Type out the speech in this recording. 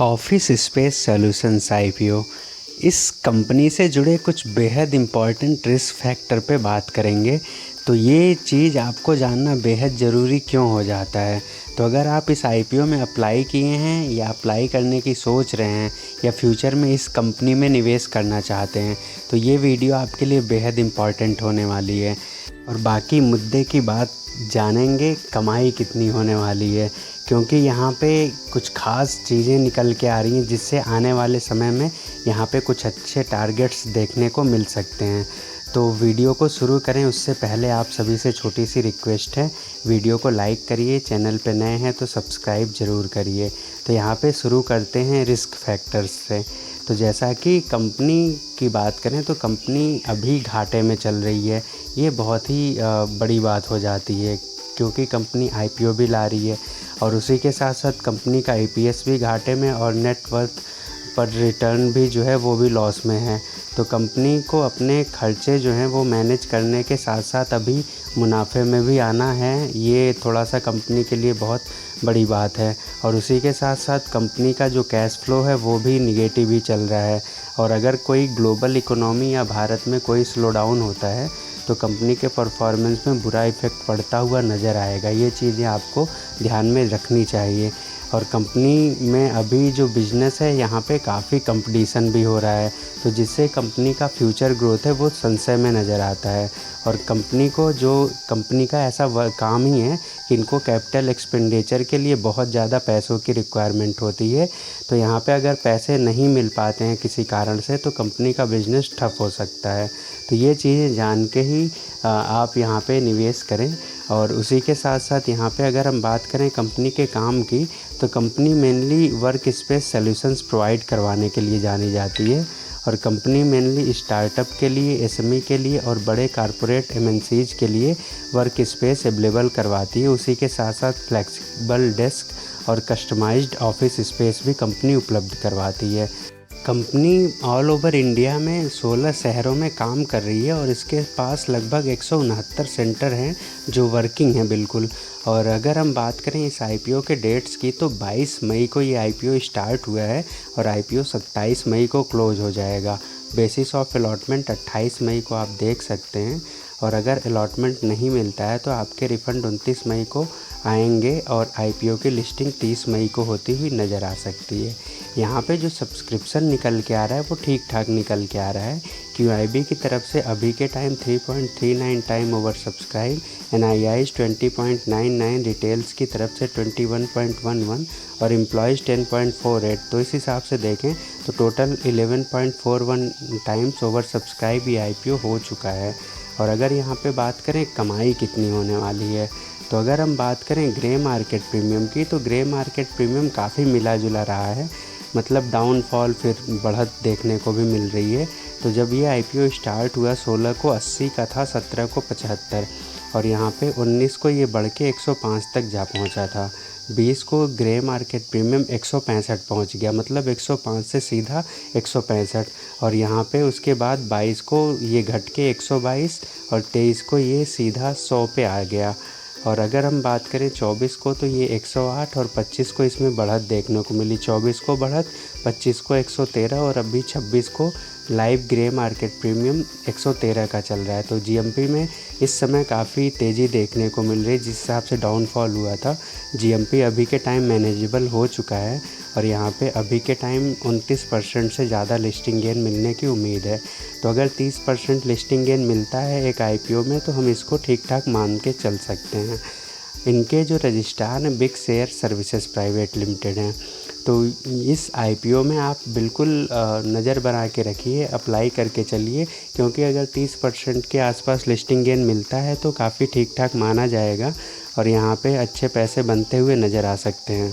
Office space solutions IPO इस company से जुड़े कुछ बेहद इम्पॉर्टेंट रिस्क फैक्टर पे बात करेंगे। तो ये चीज़ आपको जानना बेहद ज़रूरी क्यों हो जाता है। तो अगर आप इस आईपीओ में अप्लाई किए हैं या अप्लाई करने की सोच रहे हैं या फ्यूचर में इस कंपनी में निवेश करना चाहते हैं तो ये वीडियो आपके लिए बेहद इम्पॉर्टेंट होने वाली है। और बाकी मुद्दे की बात जानेंगे, कमाई कितनी होने वाली है, क्योंकि यहाँ पे कुछ ख़ास चीज़ें निकल के आ रही हैं जिससे आने वाले समय में यहाँ पे कुछ अच्छे टारगेट्स देखने को मिल सकते हैं। तो वीडियो को शुरू करें उससे पहले आप सभी से छोटी सी रिक्वेस्ट है, वीडियो को लाइक करिए, चैनल पे नए हैं तो सब्सक्राइब ज़रूर करिए। तो यहाँ पे शुरू करते हैं रिस्क फैक्टर्स से। तो जैसा कि कंपनी की बात करें तो कंपनी अभी घाटे में चल रही है। ये बहुत ही बड़ी बात हो जाती है क्योंकि कंपनी आईपीओ भी ला रही है और उसी के साथ साथ कंपनी का ईपीएस भी घाटे में और नेटवर्थ पर रिटर्न भी जो है वो भी लॉस में है। तो कंपनी को अपने खर्चे जो हैं वो मैनेज करने के साथ साथ अभी मुनाफे में भी आना है। ये थोड़ा सा कंपनी के लिए बहुत बड़ी बात है। और उसी के साथ साथ कंपनी का जो कैश फ्लो है वो भी निगेटिव ही चल रहा है। और अगर कोई ग्लोबल इकोनॉमी या भारत में कोई स्लो डाउन होता है तो कंपनी के परफॉर्मेंस में बुरा इफ़ेक्ट पड़ता हुआ नज़र आएगा। ये चीज़ें आपको ध्यान में रखनी चाहिए। और कंपनी में अभी जो बिज़नेस है यहाँ पे काफ़ी कंपटीशन भी हो रहा है, तो जिससे कंपनी का फ्यूचर ग्रोथ है वो संशय में नज़र आता है। और कंपनी का ऐसा काम ही है कि इनको कैपिटल एक्सपेंडिचर के लिए बहुत ज़्यादा पैसों की रिक्वायरमेंट होती है। तो यहाँ पे अगर पैसे नहीं मिल पाते हैं किसी कारण से तो कंपनी का बिज़नेस ठप हो सकता है। तो ये चीज़ें जान के ही आप यहाँ पे निवेश करें। और उसी के साथ साथ यहाँ पे अगर हम बात करें कंपनी के काम की तो company mainly work space solutions provide करवाने के लिए जानी जाती है। और कंपनी मेनली स्टार्टअप के लिए, एसएमई के लिए और बड़े कॉरपोरेट एमएनसीज के लिए वर्क स्पेस अवेलेबल करवाती है। उसी के साथ साथ फ्लेक्सिबल डेस्क और कस्टमाइज्ड ऑफिस स्पेस भी कंपनी उपलब्ध करवाती है। कंपनी ऑल ओवर इंडिया में 16 शहरों में काम कर रही है और इसके पास लगभग 169 सेंटर हैं जो वर्किंग हैं बिल्कुल। और अगर हम बात करें इस आईपीओ के डेट्स की तो 22 मई को ये आईपीओ स्टार्ट हुआ है और आईपीओ 27 मई को क्लोज हो जाएगा। बेसिस ऑफ अलॉटमेंट 28 मई को आप देख सकते हैं। और अगर अलॉटमेंट नहीं मिलता है तो आपके रिफ़ंड 29 मई को आएंगे और आईपीओ की लिस्टिंग 30 मई को होती हुई नज़र आ सकती है। यहाँ पे जो सब्सक्रिप्शन निकल के आ रहा है वो ठीक ठाक निकल के आ रहा है। क्यूआईबी की तरफ से अभी के time 3.39 time oversubscribe, NIIs 20.99, retails की तरफ से 21.11 और एम्प्लॉयज़ 10.48। तो इस हिसाब से देखें तो टोटल 11.41 टाइम्स ओवर सब्सक्राइब ये आईपीओ हो चुका है। और अगर यहाँ पे बात करें कमाई कितनी होने वाली है तो अगर हम बात करें ग्रे मार्केट प्रीमियम की तो ग्रे मार्केट प्रीमियम काफ़ी मिला जुला रहा है, मतलब डाउनफॉल फिर बढ़त देखने को भी मिल रही है। तो जब ये आईपीओ स्टार्ट हुआ 16 को 80 का था, 17 को 75 और यहाँ पे 19 को ये बढ़ के 105 तक जा पहुँचा था। 20 को ग्रे मार्केट प्रीमियम 165 पहुँच गया, मतलब 105 से सीधा 165। और यहाँ पे उसके बाद 22 को ये घट के 122 और 23 को ये सीधा 100 पे आ गया। और अगर हम बात करें 24 को तो ये 108 और 25 को इसमें बढ़त देखने को मिली। 24 को बढ़त, 25 को 113 और अभी 26 को लाइव ग्रे मार्केट प्रीमियम 113 का चल रहा है। तो जीएमपी में इस समय काफ़ी तेज़ी देखने को मिल रही है। जिस हिसाब से डाउनफॉल हुआ था जीएमपी अभी के टाइम मैनेजेबल हो चुका है। और यहाँ पे अभी के टाइम 29% से ज़्यादा लिस्टिंग गेन मिलने की उम्मीद है। तो अगर 30% लिस्टिंग गेन मिलता है एक आईपीओ में तो हम इसको ठीक ठाक मान के चल सकते हैं। इनके जो रजिस्ट्रार हैं big share services private limited हैं। तो इस आईपीओ में आप बिल्कुल नज़र बना के रखिए, अप्लाई करके चलिए, क्योंकि अगर 30% के आसपास लिस्टिंग गेन मिलता है तो काफ़ी ठीक ठाक माना जाएगा और यहाँ पे अच्छे पैसे बनते हुए नज़र आ सकते हैं।